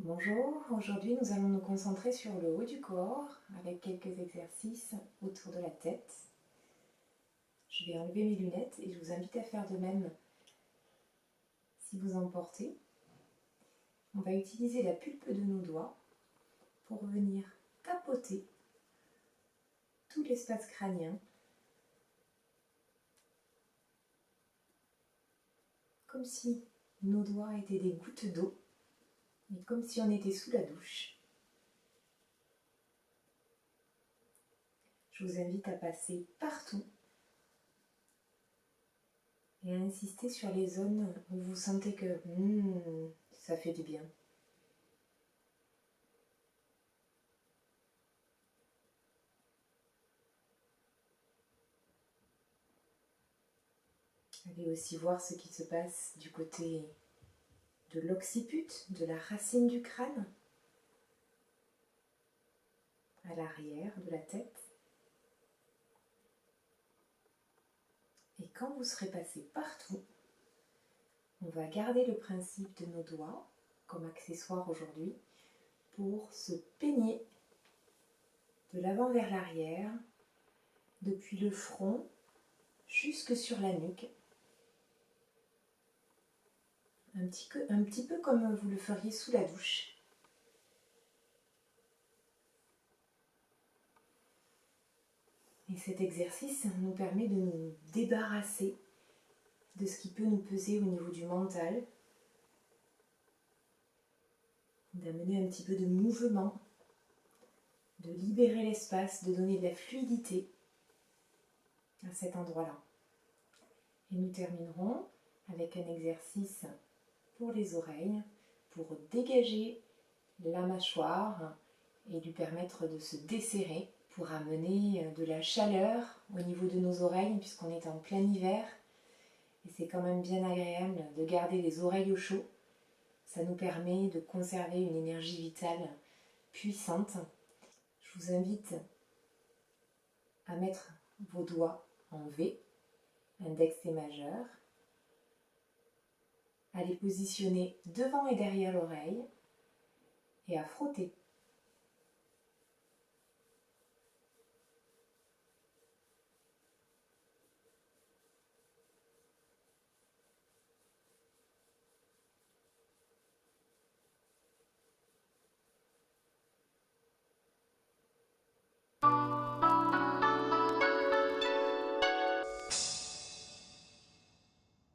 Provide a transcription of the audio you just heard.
Bonjour, aujourd'hui nous allons nous concentrer sur le haut du corps avec quelques exercices autour de la tête. Je vais enlever mes lunettes et je vous invite à faire de même si vous en portez. On va utiliser la pulpe de nos doigts pour venir tapoter tout l'espace crânien, comme si nos doigts étaient des gouttes d'eau et comme si on était sous la douche. Je vous invite à passer partout et à insister sur les zones où vous sentez que ça fait du bien. Allez aussi voir ce qui se passe du côté de l'occiput, de la racine du crâne, à l'arrière de la tête. Et quand vous serez passé partout, on va garder le principe de nos doigts comme accessoire aujourd'hui pour se peigner de l'avant vers l'arrière, depuis le front jusque sur la nuque. Un petit peu comme vous le feriez sous la douche. Et cet exercice nous permet de nous débarrasser de ce qui peut nous peser au niveau du mental, d'amener un petit peu de mouvement, de libérer l'espace, de donner de la fluidité à cet endroit-là. Et nous terminerons avec un exercice pour les oreilles, pour dégager la mâchoire et lui permettre de se desserrer, pour amener de la chaleur au niveau de nos oreilles, puisqu'on est en plein hiver. Et c'est quand même bien agréable de garder les oreilles au chaud. Ça nous permet de conserver une énergie vitale puissante. Je vous invite à mettre vos doigts en V, index et majeur, à les positionner devant et derrière l'oreille et à frotter.